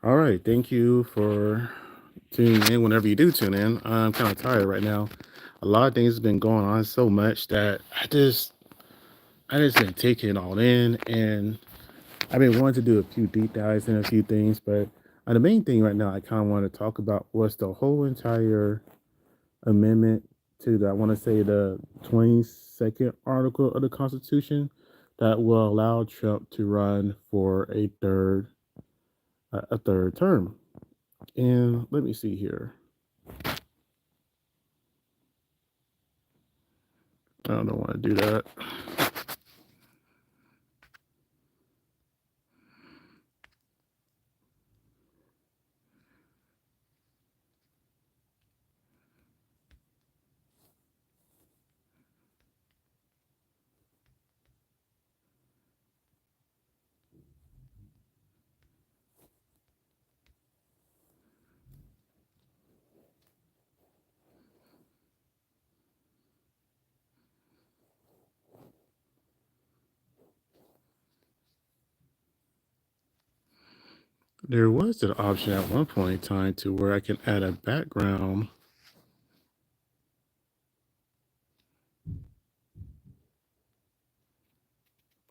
All right, thank you for tuning in whenever you do tune in. I'm kind of tired right now. A lot of things have been going on so much that I just been taking it all in, and I've been wanting to do a few deep dives in a few things, but the main thing right now I kind of want to talk about was the whole entire amendment to the, I want to say, the 22nd article of the Constitution that will allow Trump to run for a third term. And let me see here. I don't want to do that. There was an option at one point in time to where I can add a background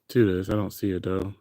to this. I don't see it though.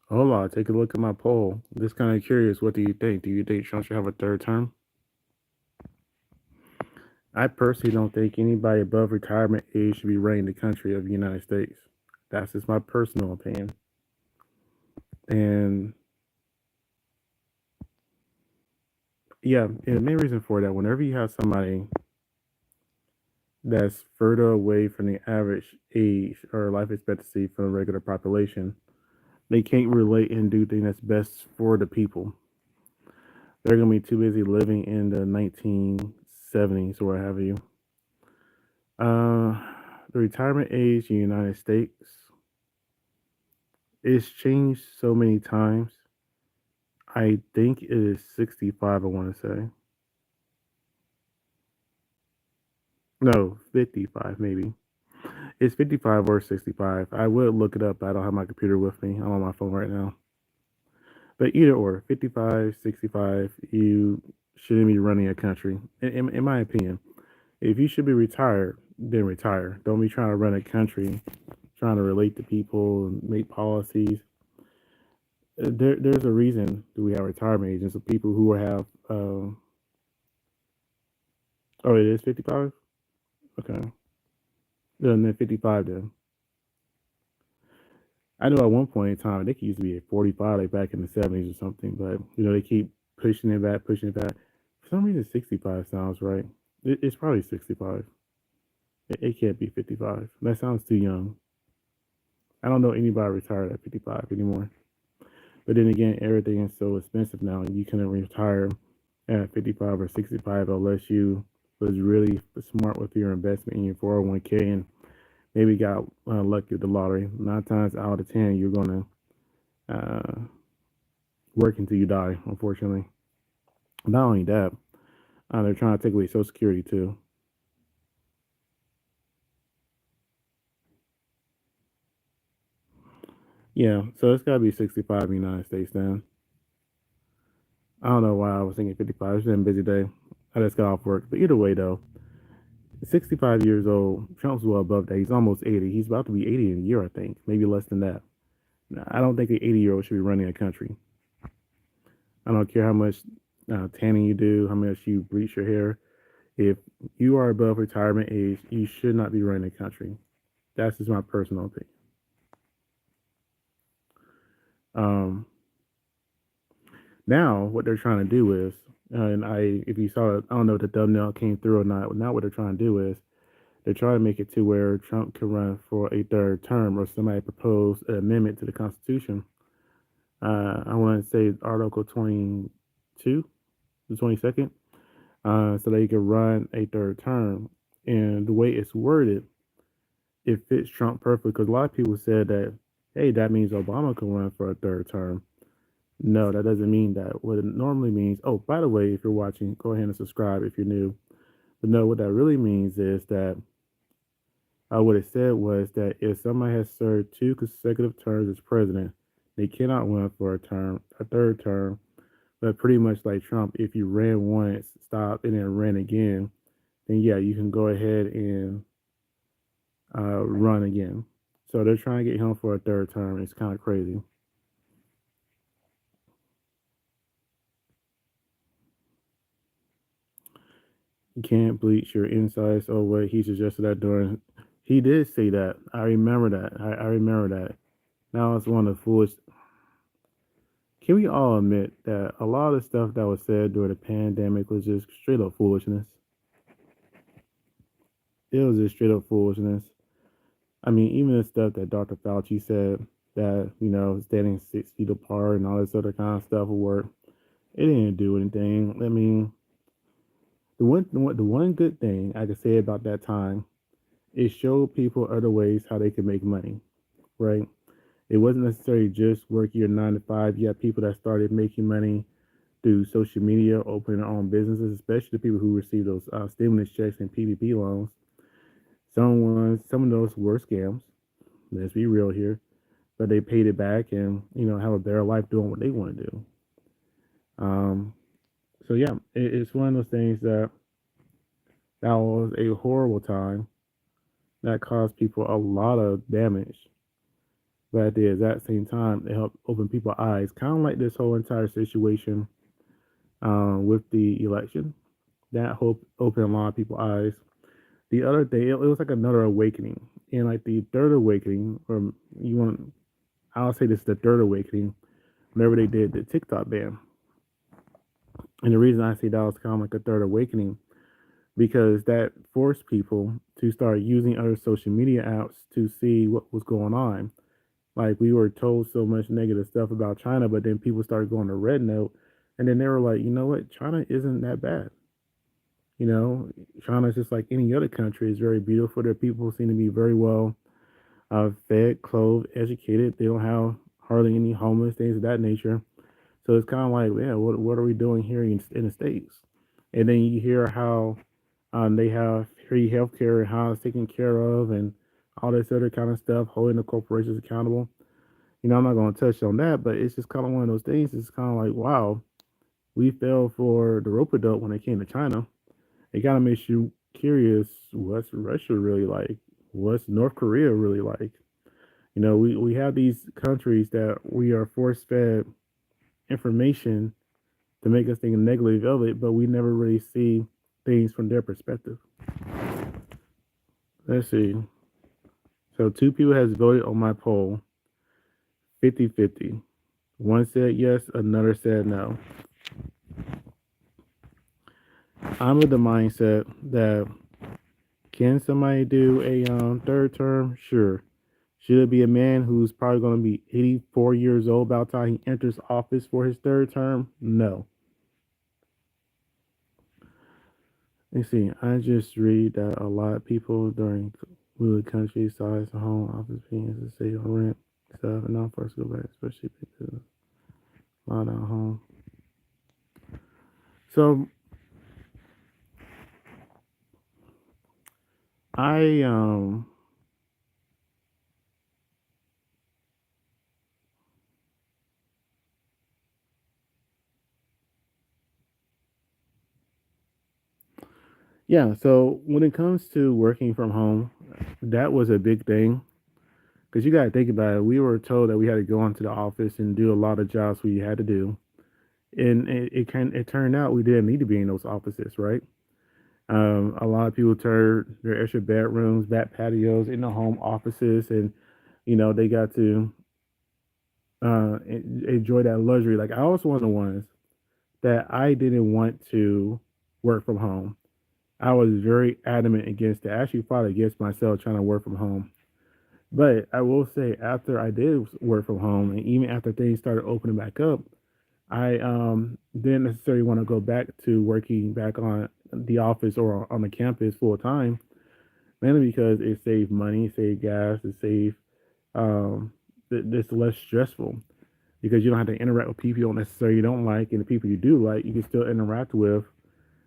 Hold on, take a look at my poll. Just kind of curious, what do you think? Do you think Trump should have a third term? I personally don't think anybody above retirement age should be running the country of the United States. That's just my personal opinion. And yeah, and the main reason for that, whenever you have somebody that's further away from the average age or life expectancy from the regular population, they can't relate and do things that's best for the people. They're gonna be too busy living in the 1970s or what have you. Uh, the retirement age in the United States is changed so many times. I think it is 65. I want to say no, 55 maybe. It's 55 or 65. I would look it up, but I don't have my computer with me. I'm on my phone right now. But either or, 55, 65, you shouldn't be running a country. In my opinion, if you should be retired, then retire. Don't be trying to run a country, trying to relate to people and make policies. There's a reason that we have retirement ages of people who have. Oh, it is 55. Okay, then 55. Then I know at one point in time they used to be at 45, like back in the 70s or something. But they keep pushing it back, pushing it back. For some reason, 65 sounds right. It's probably 65. It can't be 55. That sounds too young. I don't know anybody retired at 55 anymore. But then again, everything is so expensive now. You couldn't retire at 55 or 65 unless you was really smart with your investment in your 401k and maybe got lucky with the lottery. 9 times out of 10, you're going to work until you die, unfortunately. Not only that, they're trying to take away Social Security too. Yeah, so it's got to be 65 in the United States then. I don't know why I was thinking 55. It's been a busy day. I just got off work. But either way, though, 65 years old. Trump's well above that. He's almost 80. He's about to be 80 in a year, I think, maybe less than that. Now, I don't think an 80-year-old should be running a country. I don't care how much tanning you do, how much you bleach your hair. If you are above retirement age, you should not be running a country. That's just my personal opinion. Um, Now, what they're trying to do is, and if you saw it, I don't know if the thumbnail came through or not. Now, what they're trying to do is they're trying to make it to where Trump can run for a third term, or somebody propose an amendment to the Constitution. I want to say Article 22, the 22nd, so they can run a third term. And the way it's worded, it fits Trump perfectly because a lot of people said that, hey, that means Obama can run for a third term. No, that doesn't mean that. What it normally means, oh, by the way, if you're watching, go ahead and subscribe if you're new. But no, what that really means is that what it said was that if somebody has served two consecutive terms as president, they cannot run for a third term. But pretty much like Trump, if you ran once, stopped, and then ran again, then yeah, you can go ahead and run again. So they're trying to get him for a third term. It's kind of crazy. You can't bleach your insides. Oh, wait, he suggested that during. He did say that. I remember that. I remember that. Now it's one of the foolish. Can we all admit that a lot of stuff that was said during the pandemic was just straight up foolishness? It was just straight up foolishness. I mean, even the stuff that Dr. Fauci said that, standing 6 feet apart and all this other kind of stuff will work. It didn't do anything. I mean, the one good thing I could say about that time, it showed people other ways how they could make money, right? It wasn't necessarily just working your 9 to 5. You had people that started making money through social media, opening their own businesses, especially the people who received those stimulus checks and PPP loans. Some of those were scams. Let's be real here, but they paid it back and have a better life doing what they want to do. Um, so yeah, it's one of those things that was a horrible time that caused people a lot of damage. But at the exact same time, it helped open people's eyes, kind of like this whole entire situation with the election. That hope opened a lot of people's eyes. The other day, it was like another awakening, and like the third awakening, or you want, I'll say this is the third awakening. Whenever they did the TikTok ban, and the reason I say that was kind of like a third awakening because that forced people to start using other social media apps to see what was going on. Like we were told so much negative stuff about China, but then people started going to Red Note, and then they were like, you know what, China isn't that bad. You know, China's just like any other country. It's very beautiful. Their people seem to be very well fed, clothed, educated. They don't have hardly any homeless things of that nature. So it's kind of like, yeah, what are we doing here in the states? And then you hear how they have free healthcare and how it's taken care of, and all this other kind of stuff, holding the corporations accountable. I'm not going to touch on that, but it's just kind of one of those things. It's kind of like, wow, we fell for the rope a dope when it came to China. It kind of makes you curious, what's Russia really like? What's North Korea really like? We have these countries that we are force fed information to make us think negatively of it, but we never really see things from their perspective. Let's see. So two people has voted on my poll, 50-50. One said yes, another said no. I'm of the mindset that can somebody do a third term? Sure. Should it be a man who's probably going to be 84 years old by the time he enters office for his third term? No. You see, I just read that a lot of people during the country size of home office being to save on rent stuff and not first go back, especially people a lot at home. So I Yeah, so when it comes to working from home, that was a big thing because you got to think about it. We were told that we had to go into the office and do a lot of jobs we had to do, and it turned out we didn't need to be in those offices, right? A lot of people turned their extra bedrooms, back patios into home offices, and they got to enjoy that luxury. Like I was one of the ones that I didn't want to work from home. I was very adamant against it. I actually fought against myself trying to work from home. But I will say, after I did work from home, and even after things started opening back up, I didn't necessarily want to go back to working back on the office or on the campus full time, mainly because it saved money, it saved gas, it saved it's less stressful because you don't have to interact with people you don't necessarily don't like, and the people you do like, you can still interact with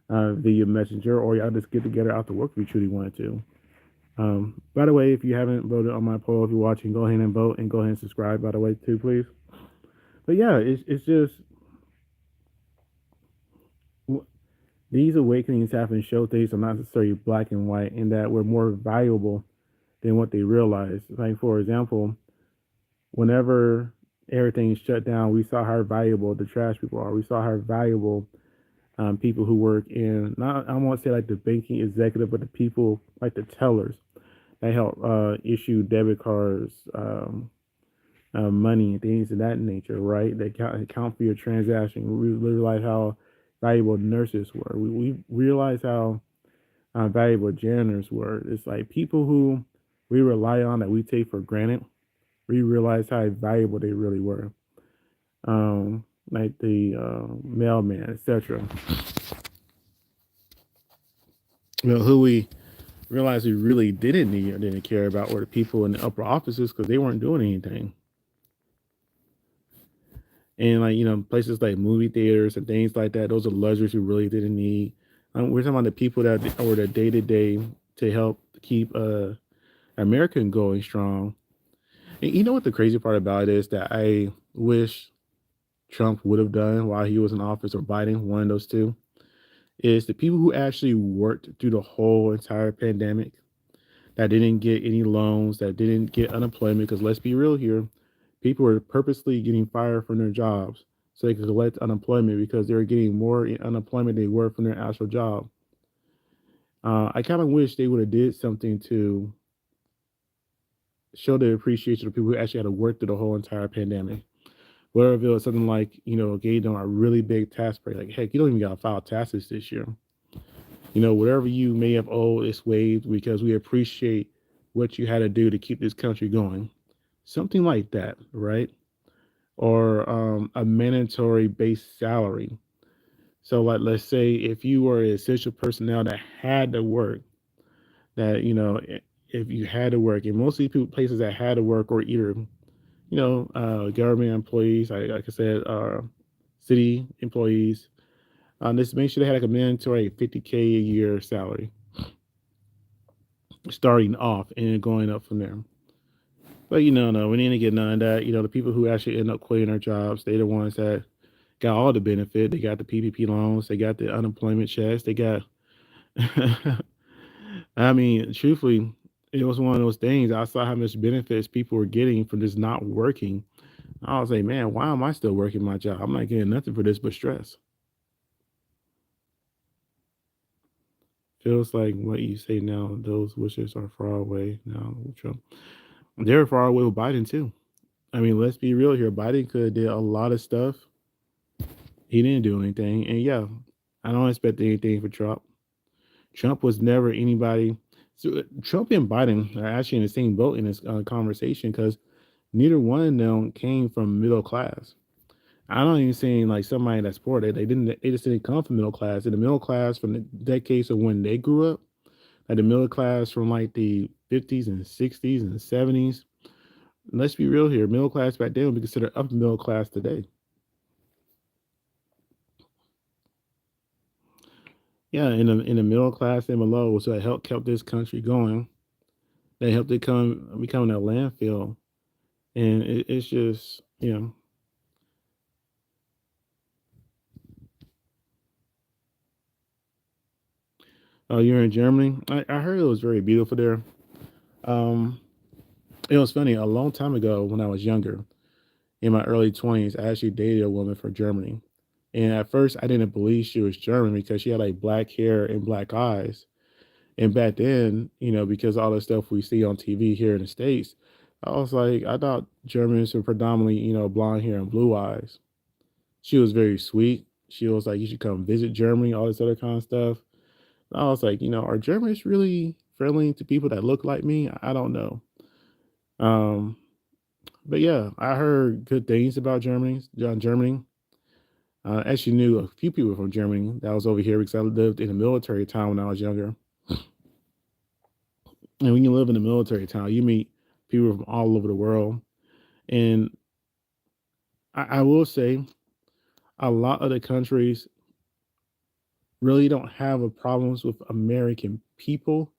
via messenger, or y'all just get together after work if you truly wanted to. By the way, if you haven't voted on my poll, if you're watching, go ahead and vote and go ahead and subscribe. By the way, too, please. But yeah, it's just these awakenings happen to show things are not necessarily black and white, and that we're more valuable than what they realize. Like for example, whenever everything shut down, we saw how valuable the trash people are. We saw how valuable people who work in, not I won't say like the banking executive, but the people like the tellers. They help issue debit cards, money, and things of that nature, right? They account for your transaction. We realize how valuable nurses were. We realize how valuable janitors were. It's like people who we rely on that we take for granted. We realize how valuable they really were. Like the mailman, etc. Who we realized we really didn't need or didn't care about were the people in the upper offices because they weren't doing anything. And like places like movie theaters and things like that, those are luxuries we really didn't need. We're talking about the people that were the day to day to help keep America going strong. And you know what the crazy part about it is that I wish Trump would have done while he was in office, or Biden, one of those two, is the people who actually worked through the whole entire pandemic, that didn't get any loans, that didn't get unemployment. Because let's be real here, people were purposely getting fired from their jobs so they could collect unemployment because they were getting more unemployment than they were from their actual job. I kind of wish they would have did something to show the appreciation of people who actually had to work through the whole entire pandemic. Whether if it was something like, gave them a really big tax break, like heck, you don't even got to file taxes this year. Whatever you may have owed is waived because we appreciate what you had to do to keep this country going. Something like that, right? Or a mandatory base salary. So, like, let's say if you were an essential personnel that had to work, that, if you had to work, and most of these places that had to work or either, government employees, like I said, city employees, just make sure they had like a mandatory 50K a year salary starting off and going up from there. But no, we need to get none of that. The people who actually end up quitting their jobs, they're the ones that got all the benefit. They got the PPP loans, they got the unemployment checks, they got. I mean, truthfully, it was one of those things. I saw how much benefits people were getting from just not working. I was like, man, why am I still working my job? I'm not getting nothing for this but stress. Feels like what you say now, those wishes are far away now with Trump. They're far away with Biden too. I mean, let's be real here. Biden could have did a lot of stuff. He didn't do anything. And yeah, I don't expect anything for Trump. Trump was never anybody. So Trump and Biden are actually in the same boat in this conversation because neither one of them came from middle class. I don't even saying like somebody that's poor. They didn't. They just didn't come from middle class. In the middle class from the decades of when they grew up, like the middle class from like the 50s and 60s and 70s. Let's be real here. Middle class back then would be considered upper middle class today. Yeah, in the middle class and below was what helped kept this country going. They helped it become a landfill, and it's just Oh, you're in Germany? I heard it was very beautiful there. Um, it was funny. A long time ago, when I was younger, in my early 20s, I actually dated a woman from Germany. And at first, I didn't believe she was German because she had like black hair and black eyes. And back then, because all the stuff we see on TV here in the States, I was like, I thought Germans were predominantly, blonde hair and blue eyes. She was very sweet. She was like, you should come visit Germany, all this other kind of stuff. I was like, are Germans really friendly to people that look like me? I don't know. Um, but yeah, I heard good things about Germany. I actually knew a few people from Germany that was over here because I lived in a military town when I was younger. And when you live in a military town, you meet people from all over the world. And I will say, a lot of the countries really don't have a problems with American people.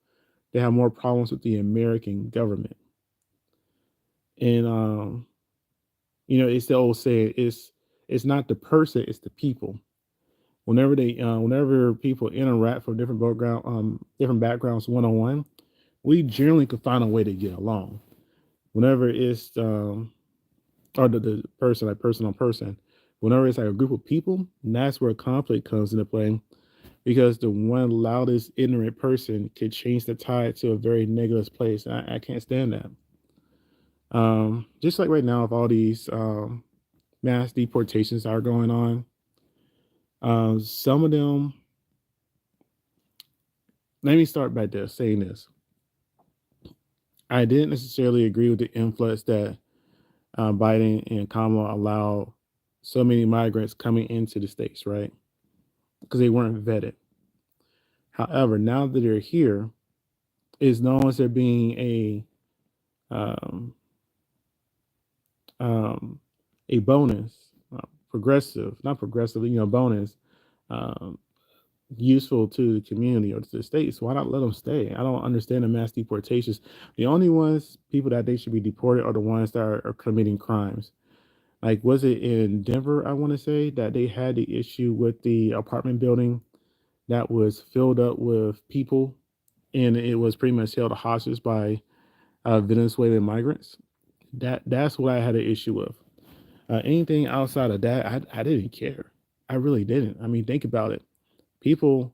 They have more problems with the American government. And it's the old saying, it's not the person, it's the people. Whenever people interact from different backgrounds one on one, we generally can find a way to get along. Whenever it's or the person, like person on person, whenever it's like a group of people, that's where conflict comes into play because the one loudest ignorant person could change the tide to a very negative place. I can't stand that. Just like right now, with all these mass deportations are going on, some of them. Let me start by this saying this. I didn't necessarily agree with the influx that Biden and Kamala allowed so many migrants coming into the states, right? Because they weren't vetted. However, now that they're here, it's known as there being um, um, a bonus, progressive, not progressive, bonus, um, useful to the community or to the states. Why not let them stay? I don't understand the mass deportations. The only people that they should be deported are the ones that are committing crimes. Like, was it in Denver? I want to say that they had the issue with the apartment building that was filled up with people, and it was pretty much held hostage by Venezuelan migrants. That's what I had an issue with. Anything outside of that, I didn't care. I really didn't. I mean, think about it. People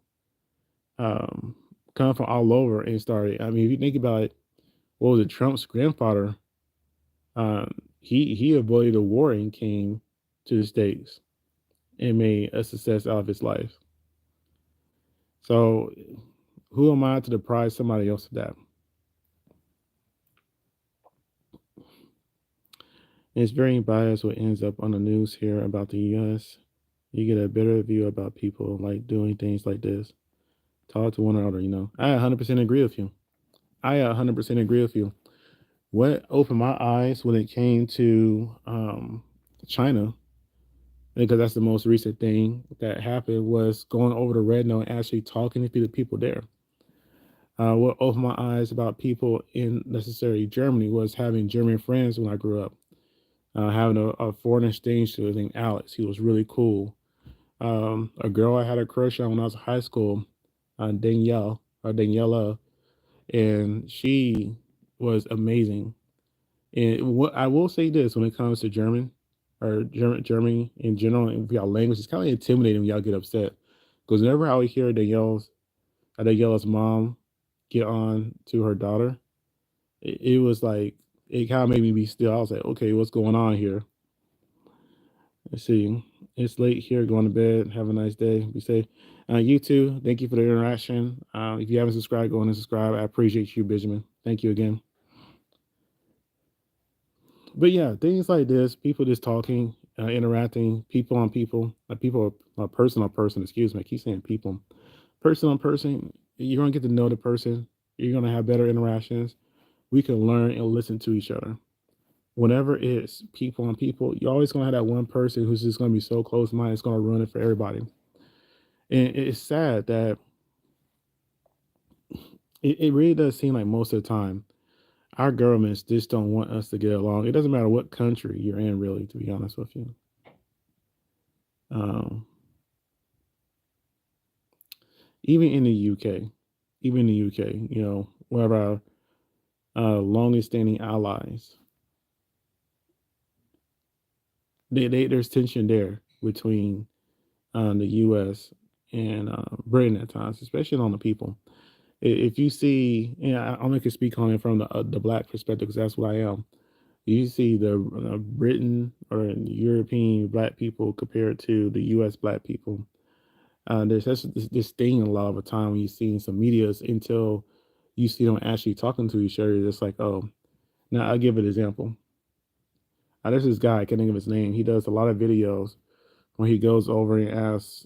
um, come from all over and started. I mean, if you think about it, what was it? Trump's grandfather. He avoided a war and came to the states and made a success out of his life. So, who am I to deprive somebody else of that? And it's very biased what ends up on the news here about the U.S. You get a better view about people like doing things like this. Talk to one another. I 100% agree with you. I 100% agree with you. What opened my eyes when it came to China, because that's the most recent thing that happened, was going over to Red Note and actually talking to the people there. What opened my eyes about people in necessarily Germany was having German friends when I grew up. Having a foreign exchange student named Alex. He was really cool. A girl I had a crush on when I was in high school, Daniela, and she was amazing. And what I will say this when it comes to Germany in general, and y'all language, it's kind of intimidating when y'all get upset. Because whenever I would hear Daniela's mom get on to her daughter, it was like, it kind of made me be still. I was like, okay, what's going on here? Let's see. It's late here. Going to bed. Have a nice day. Be safe. You too. Thank you for the interaction. If you haven't subscribed, go on and subscribe. I appreciate you, Benjamin. Thank you again. But yeah, things like this, people just talking, interacting, people on people, person on person. Excuse me. I keep saying people, person on person. You're gonna get to know the person. You're gonna have better interactions. We can learn and listen to each other. Whenever it's people on people, you're always gonna have that one person who's just gonna be so close minded, it's gonna ruin it for everybody. And it's sad that it really does seem like most of the time our governments just don't want us to get along. It doesn't matter what country you're in, really, to be honest with you. Um, Even in the UK. even in the UK, one of our longest standing allies. There's tension there between the U.S. and Britain at times, especially on the people. If you see, I only can speak on it from the black perspective because that's what I am. You see the Britain or European black people compared to the U.S. black people. There's this thing a lot of the time when you see in some medias until you see them actually talking to each other. It's like, oh, now I'll give an example. There's this guy, I can't think of his name. He does a lot of videos when he goes over and asks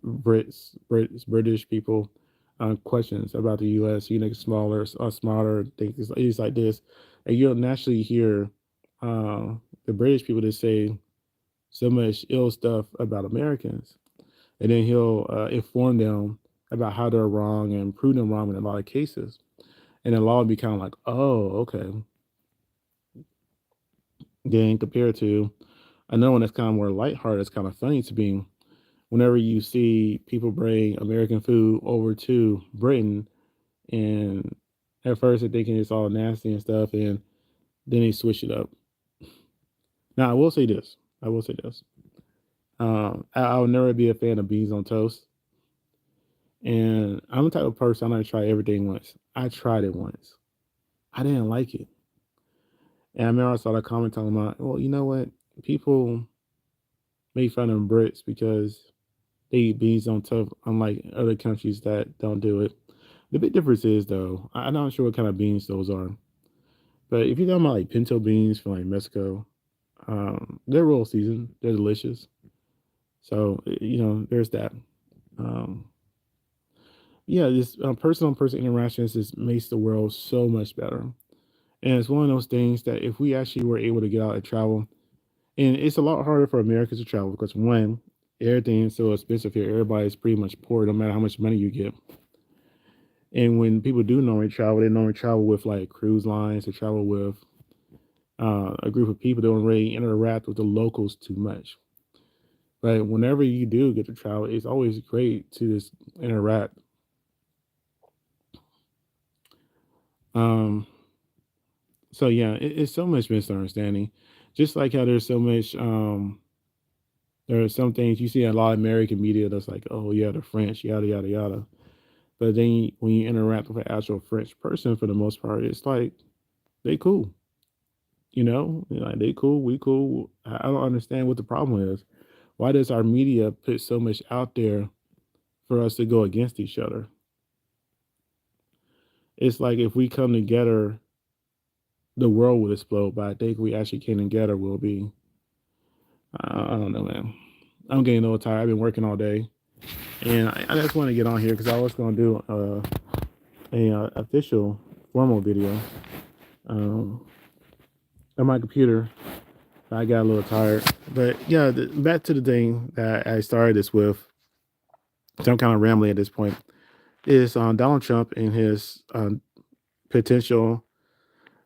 British people questions about the U.S. You know, smaller or smarter things like this, and you'll naturally hear the British people that say so much ill stuff about Americans, and then he'll inform them about how they're wrong and prove them wrong in a lot of cases, and the law will be kind of like, oh, okay. Then compared to another one that's kind of more lighthearted, it's kind of funny to me whenever you see people bring American food over to Britain, and at first they're thinking it's all nasty and stuff, and then they switch it up. Now, I will say this. I will say this. I will never be a fan of beans on toast. And I'm the type of person I don't try everything once. I tried it once. I didn't like it. And I remember I saw a comment talking about, well, you know what? People make fun of Brits because they eat beans on toast, unlike other countries that don't do it. The big difference is, though, I'm not sure what kind of beans those are. But if you're talking about like pinto beans from like Mexico, they're real seasoned. They're delicious. So, there's that. Um, yeah, this person-on-person interactions just makes the world so much better. And it's one of those things that if we actually were able to get out and travel, and it's a lot harder for Americans to travel because one, everything is so expensive here. Everybody's pretty much poor, no matter how much money you get. And when people do normally travel, they normally travel with like cruise lines, they travel with a group of people that don't really interact with the locals too much. But whenever you do get to travel, it's always great to just interact. Um, so yeah, it's so much misunderstanding. Just like how there's so much, there are some things you see in a lot of American media that's like, oh yeah, the French, yada yada yada. But then when you interact with an actual French person, for the most part, it's like they cool. Like they cool, we cool. I don't understand what the problem is. Why does our media put so much out there for us to go against each other? It's like if we come together, the world would explode. But I think we actually came together, we'll be. I don't know, man. I'm getting a little tired. I've been working all day, and I just want to get on here because I was going to do a official formal video um, on my computer. I got a little tired, but yeah, back to the thing that I started this with. So I'm kind of rambling at this point. Is Donald Trump in his potential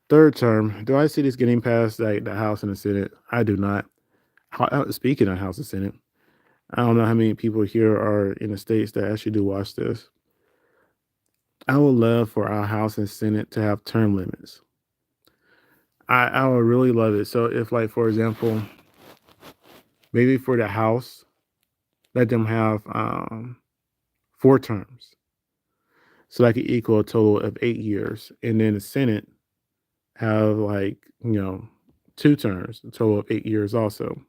third term? Do I see this getting past like the House and the Senate? I do not. Speaking of House and Senate, I don't know how many people here are in the states that actually do watch this. I would love for our House and Senate to have term limits. I would really love it. So if, like, for example, maybe for the House, let them have 4 terms. So that could equal a total of 8 years. And then the Senate have like, 2 terms, a total of 8 years also.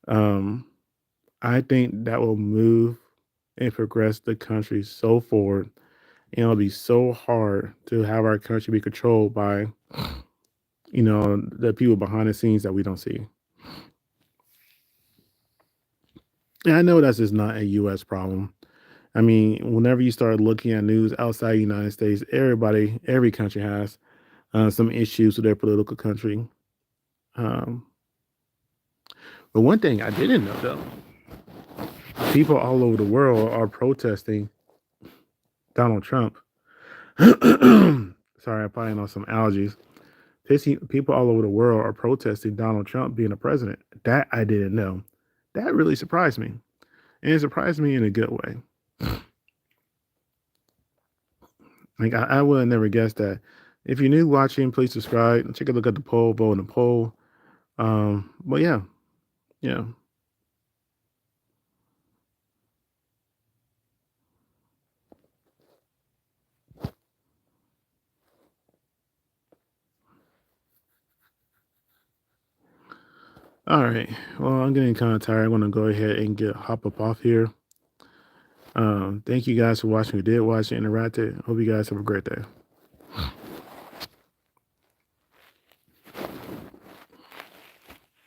Um, I think that will move and progress the country so forward. And it'll be so hard to have our country be controlled by, the people behind the scenes that we don't see. And I know that's just not a US problem. I mean, whenever you start looking at news outside the United States, every country has some issues with their political country. Um, but one thing I didn't know though, people all over the world are protesting Donald Trump. Sorry, I'm probably on some allergies. People all over the world are protesting Donald Trump being a president. That I didn't know. That really surprised me. And it surprised me in a good way. Like I would have never guessed that. If you're new watching, please subscribe. Take a look at the poll, vote in the poll. But yeah, yeah. All right. Well, I'm getting kind of tired. I'm gonna go ahead and hop up off here. Thank you guys for watching. Who did watch and interacted. Hope you guys have a great day.